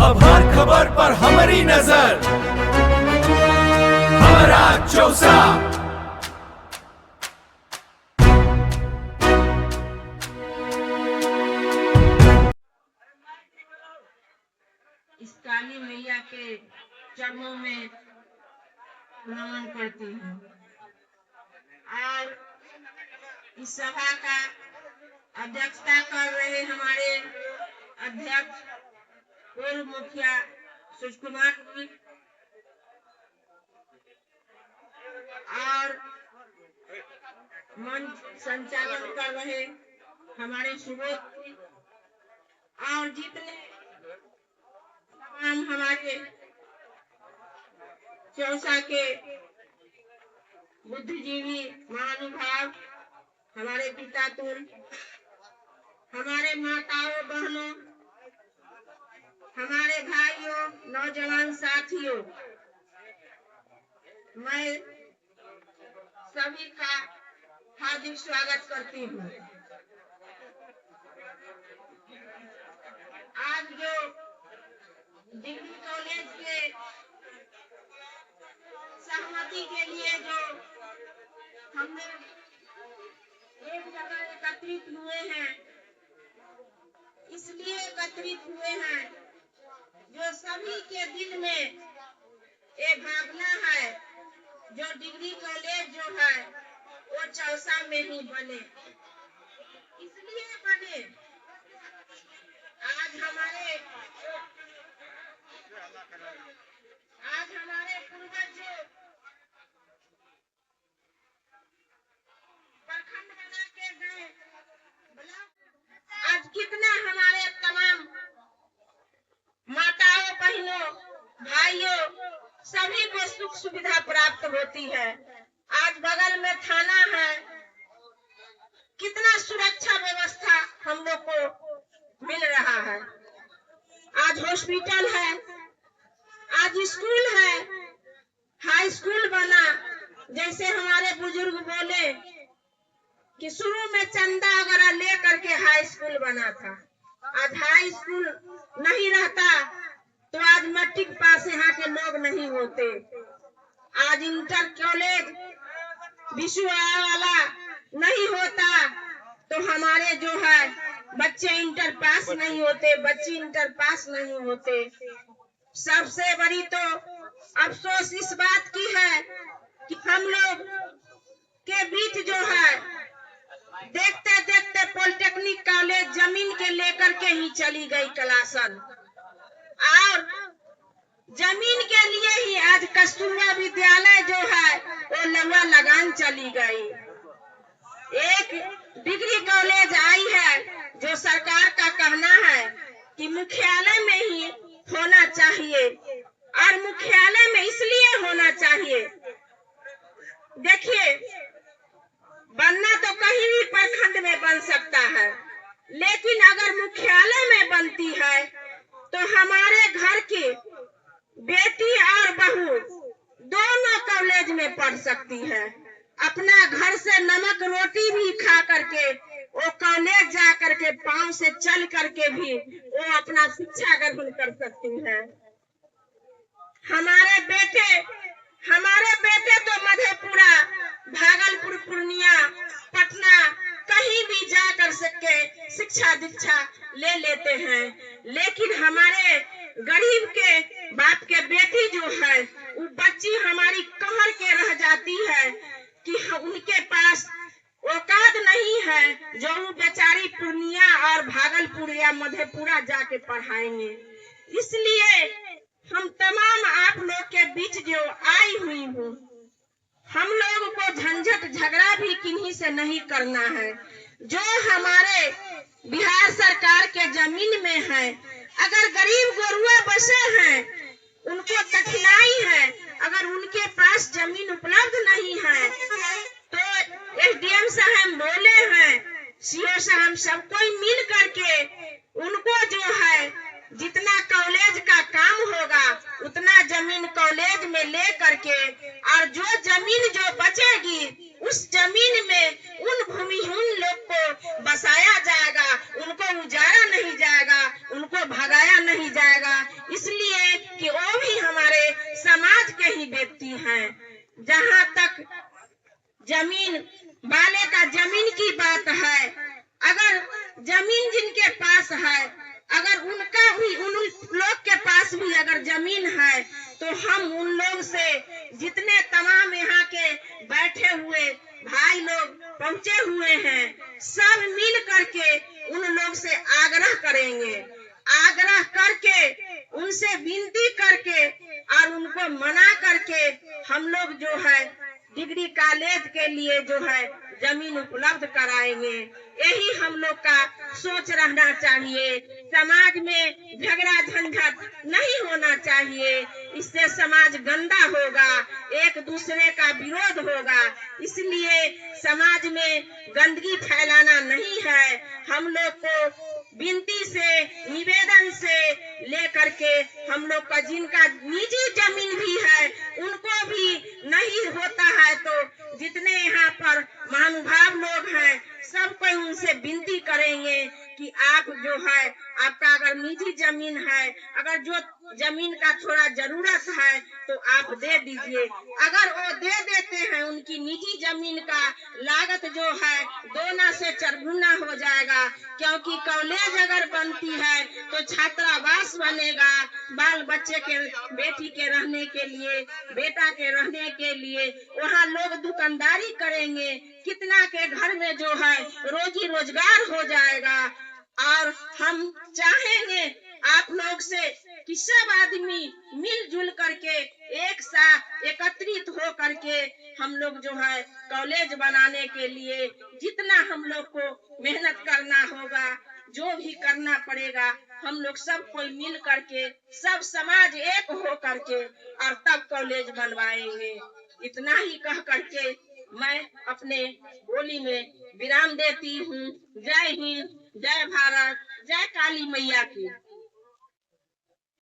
अब हर खबर पर हमारी नजर, हमारा चौसा। इस काली मैया के चरणों में नमन करती हूँ और इस सभा का अध्यक्षता कर रहे हमारे अध्यक्ष पूर्व मुखिया सुशील कुमार जी और मंच संचालन कर रहे हमारे सुबोध जी और जितने तमाम हमारे चौसा के बुद्धिजीवी महानुभाव, हमारे पिता तुल, हमारे माताओं बहनों, हमारे भाइयों, नौजवान साथियों, मैं सभी का हार्दिक स्वागत करती हूँ। आज जो डिग्री कॉलेज के सहमति के लिए जो हम लोग एक जगह एकत्रित हुए हैं, इसलिए एकत्रित हुए हैं जो सभी के दिल में एक भावना है जो डिग्री कॉलेज जो है वो चौसा में ही बने। इसलिए बने आज हमारे पूर्वज जो प्रखंड बना के गए, आज कितना हमारे तमाम माताओं, बहनों, भाइयों सभी को सुख सुविधा प्राप्त होती है। आज बगल में थाना है, कितना सुरक्षा व्यवस्था हम लोग को मिल रहा है। आज हॉस्पिटल है, आज स्कूल है, हाई स्कूल बना। जैसे हमारे बुजुर्ग बोले कि शुरू में चंदा वगैरह ले करके हाई स्कूल बना था। आज हाई स्कूल नहीं रहता तो आज मैट्रिक पास यहाँ के लोग नहीं होते। आज इंटर कॉलेज विश्वविद्यालय वाला नहीं होता तो हमारे जो है बच्चे इंटर पास नहीं होते, बच्चे इंटर पास नहीं होते। सबसे बड़ी तो अफसोस इस बात की है कि हम लोग के बीच जो है देखते देखते पॉलिटेक्निक कॉलेज जमीन के लेकर के ही चली गई क्लासन, और जमीन के लिए ही आज कस्तूरबा विद्यालय जो है वो लवा लगान चली गई। एक डिग्री कॉलेज आई है जो सरकार का कहना है कि मुख्यालय में ही होना चाहिए, और मुख्यालय में इसलिए होना चाहिए, देखिए बनना तो कहीं भी प्रखंड में बन सकता है, लेकिन अगर मुख्यालय में बनती है तो हमारे घर की बेटी और बहू दोनों कॉलेज में पढ़ सकती है। अपना घर से नमक रोटी भी खा करके वो कॉलेज जा करके पांव से चल करके भी वो अपना शिक्षा ग्रहण कर सकती है। हमारे बेटे तो मधेपुरा, भागलपुर, पूर्णिया, पटना कहीं भी जा कर सके शिक्षा दीक्षा ले लेते हैं, लेकिन हमारे गरीब के बाप के बेटी जो है वो बच्ची हमारी कहर के रह जाती है कि उनके पास औकात नहीं है जो वो बेचारी पूर्णिया और भागलपुर या मधेपुरा जाके पढ़ाएंगे। इसलिए हम तमाम आप लोग के बीच जो आई हुई हूँ, हम लोग को झंझट झगड़ा भी किन्हीं से नहीं करना है। जो हमारे बिहार सरकार के जमीन में है, अगर गरीब गोरुआ बसे हैं, उनको कठिनाई है, अगर उनके पास जमीन उपलब्ध नहीं है तो एसडीएम साहब बोले हैं, सीओ साहब सब कोई मिल करके उनको जो है जितना कॉलेज का काम होगा उतना जमीन कॉलेज में ले करके, और जो जमीन जो बचेगी उस जमीन में उन भूमिहीन लोग को बसाया जाएगा, उनको उजाड़ा नहीं जाएगा, उनको भगाया नहीं जाएगा। इस जमीन वाले का जमीन की बात है। अगर जमीन जिनके पास है, अगर उनका भी, उन लोग के पास भी अगर जमीन है, तो हम उन लोग से, जितने तमाम यहाँ के बैठे हुए भाई लोग पहुंचे हुए हैं, सब मिल करके उन लोग से आग्रह करेंगे, आग्रह करके उनसे विनती करके और उनको मना करके हम लोग जो है डिग्री कॉलेज के लिए जो है जमीन उपलब्ध कराएंगे। यही हम लोग का सोच रहना चाहिए। समाज में झगड़ा झंझट नहीं होना चाहिए, इससे समाज गंदा होगा, एक दूसरे का विरोध होगा। इसलिए समाज में गंदगी फैलाना नहीं है। हम लोग को विनती से, निवेदन से लेकर के हम लोग का जिनका निजी जमीन भी है, उनको भी नहीं होता है, तो जितने यहाँ पर महानुभाव लोग हैं, सबको उनसे विनती करेंगे कि आप जो है, आपका अगर निजी जमीन है, अगर जो जमीन का थोड़ा जरूरत है तो आप दे दीजिए। अगर वो दे देते हैं, उनकी निजी जमीन का लागत जो है 2 से 4 गुना हो जाएगा, क्योंकि कॉलेज अगर बनती है तो छात्रावास बनेगा, बाल बच्चे के, बेटी के रहने के लिए, बेटा के रहने के लिए, वहाँ लोग दुकानदारी करेंगे, कितना के घर में जो है रोजी रोजगार हो जाएगा। और हम चाहेंगे आप लोग से कि सब आदमी मिलजुल करके एक साथ एकत्रित हो करके हम लोग जो है कॉलेज बनाने के लिए जितना हम लोग को मेहनत करना होगा, जो भी करना पड़ेगा, हम लोग सब कोई मिल करके, सब समाज एक हो करके और तब कॉलेज बनवाएंगे। इतना ही कह करके मैं अपने बोली में विराम देती हूँ। जय हिंद, जय भारत, जय काली मैया की।